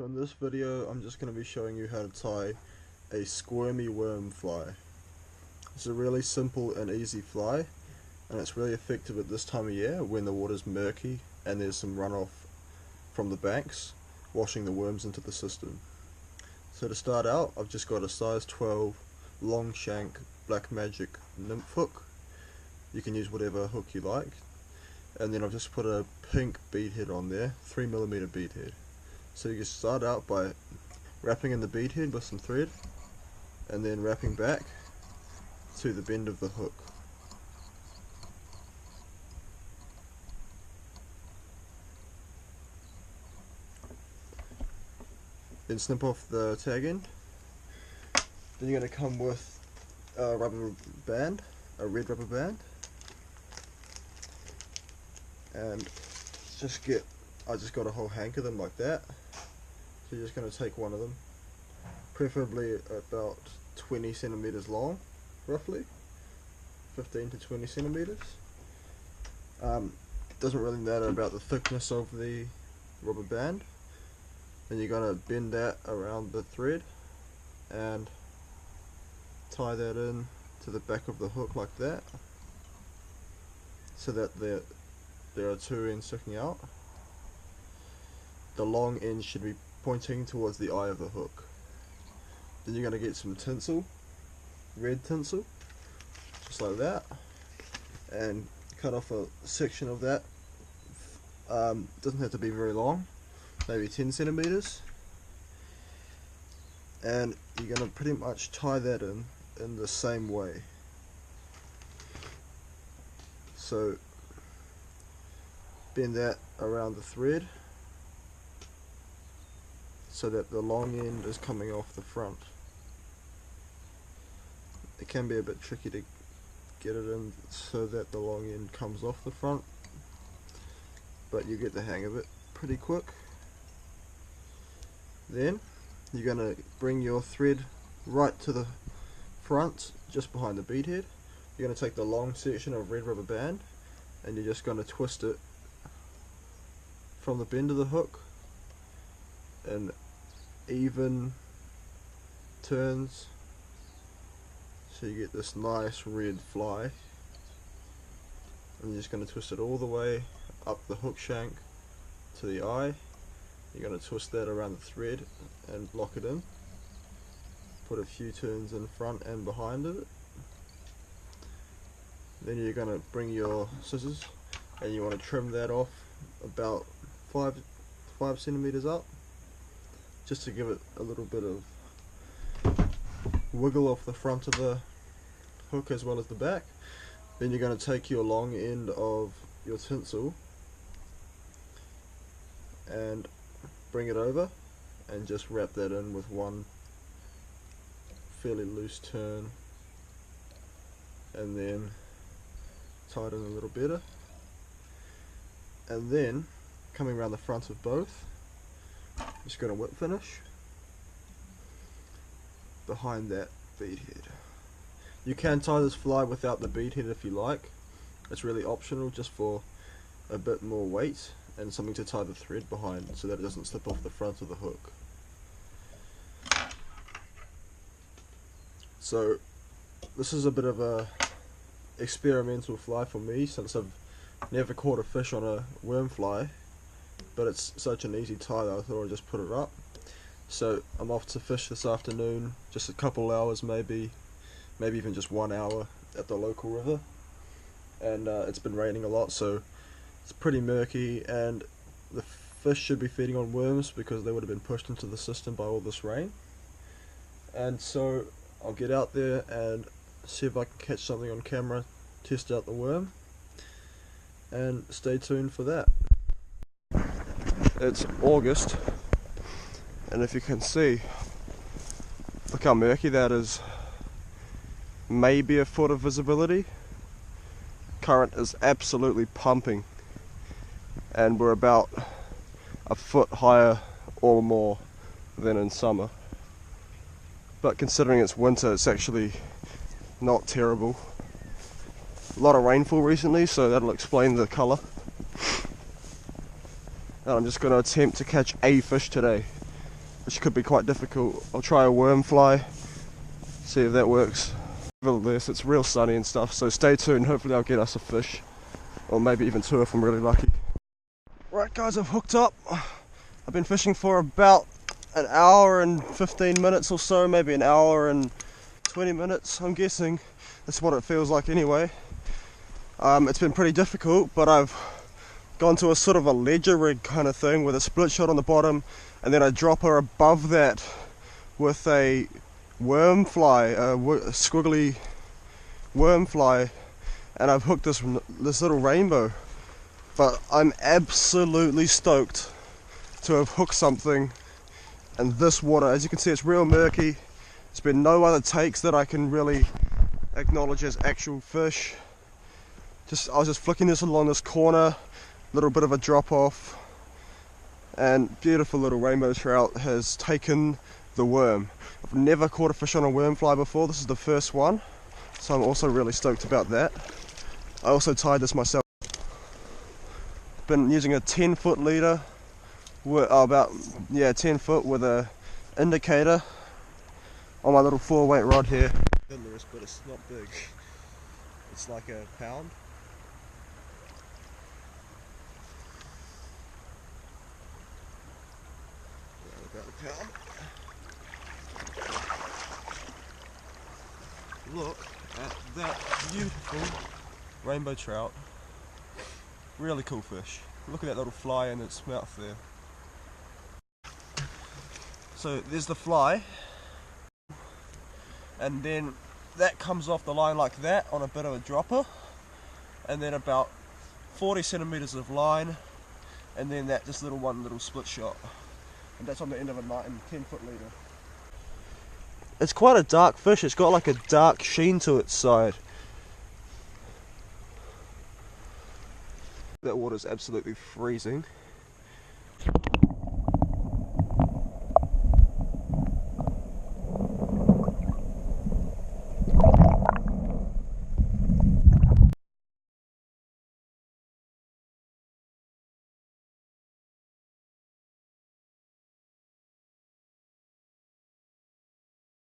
So in this video I'm just going to be showing you how to tie a squirmy worm fly. It's a really simple and easy fly, and it's really effective at this time of year when the water's murky and there's some runoff from the banks washing the worms into the system. So to start out, I've just got a size 12 long shank black magic nymph hook. You can use whatever hook you like, and then I've just put a pink bead head on there, 3mm bead head. So you can start out by wrapping in the bead head with some thread and then wrapping back to the bend of the hook. Then snip off the tag end. Then you're going to come with a rubber band, a red rubber band, and I just got a whole hank of them like that. So you're just going to take one of them, preferably about 20 centimeters long, roughly 15 to 20 centimeters. Doesn't really matter about the thickness of the rubber band. Then you're going to bend that around the thread and tie that in to the back of the hook like that, so that there are two ends sticking out. The long end should be pointing towards the eye of the hook. Then you're going to get some tinsel, red tinsel, just like that, and cut off a section of that. Doesn't have to be very long, maybe 10 centimeters, and you're going to pretty much tie that in the same way. So bend that around the thread so that the long end is coming off the front. It can be a bit tricky to get it in so that the long end comes off the front, but you get the hang of it pretty quick. Then you're going to bring your thread right to the front, just behind the bead head. You're going to take the long section of red rubber band and you're just going to twist it from the bend of the hook in even turns, so you get this nice red fly. And you're just going to twist it all the way up the hook shank to the eye. You're going to twist that around the thread and lock it in. Put a few turns in front and behind it. Then you're going to bring your scissors and you want to trim that off about 5 centimeters up, just to give it a little bit of wiggle off the front of the hook as well as the back. Then you're going to take your long end of your tinsel and bring it over and just wrap that in with one fairly loose turn, and then tie it in a little better. And then coming around the front of both, just going to whip finish behind that bead head. You can tie this fly without the bead head if you like. It's really optional, just for a bit more weight and something to tie the thread behind so that it doesn't slip off the front of the hook. So this is a bit of a experimental fly for me, since I've never caught a fish on a worm fly, but it's such an easy tie that I thought I'd just put it up. So I'm off to fish this afternoon, just a couple hours, maybe even just 1 hour at the local river, and it's been raining a lot, so it's pretty murky, and the fish should be feeding on worms because they would have been pushed into the system by all this rain. And so I'll get out there and see if I can catch something on camera, test out the worm, and stay tuned for that. It's August, and if you can see, look how murky that is. Maybe a foot of visibility. Current is absolutely pumping, and we're about a foot higher or more than in summer. But considering it's winter, it's actually not terrible. A lot of rainfall recently, so that'll explain the colour. And I'm just going to attempt to catch a fish today. which could be quite difficult. I'll try a worm fly, see if that works. Nevertheless, it's real sunny and stuff, so stay tuned. Hopefully I'll get us a fish, or maybe even two if I'm really lucky. Right guys, I've hooked up. I've been fishing for about an hour and 15 minutes or so, maybe an hour and 20 minutes, I'm guessing. That's what it feels like anyway. It's been pretty difficult, but I've gone to a sort of a ledger rig kind of thing with a split shot on the bottom, and then a dropper above that with a worm fly, a squiggly worm fly, and I've hooked this little rainbow. But I'm absolutely stoked to have hooked something in this water. As you can see, it's real murky. There's been no other takes that I can really acknowledge as actual fish. I was just flicking this along this corner, little bit of a drop off, and beautiful little rainbow trout has taken the worm. I've never caught a fish on a worm fly before. This is the first one, so I'm also really stoked about that. I also tied this myself. Been using a 10-foot leader, about 10 foot with a indicator on my little 4-weight rod here. But it's not big. It's like a pound. About a pound. Look at that beautiful rainbow trout. Really cool fish. Look at that little fly in its mouth there. So there's the fly, and then that comes off the line like that on a bit of a dropper, and then about 40 centimeters of line, and then that just little split shot, and that's on the end of a 10-foot leader. It's quite a dark fish. It's got like a dark sheen to its side. That water's absolutely freezing.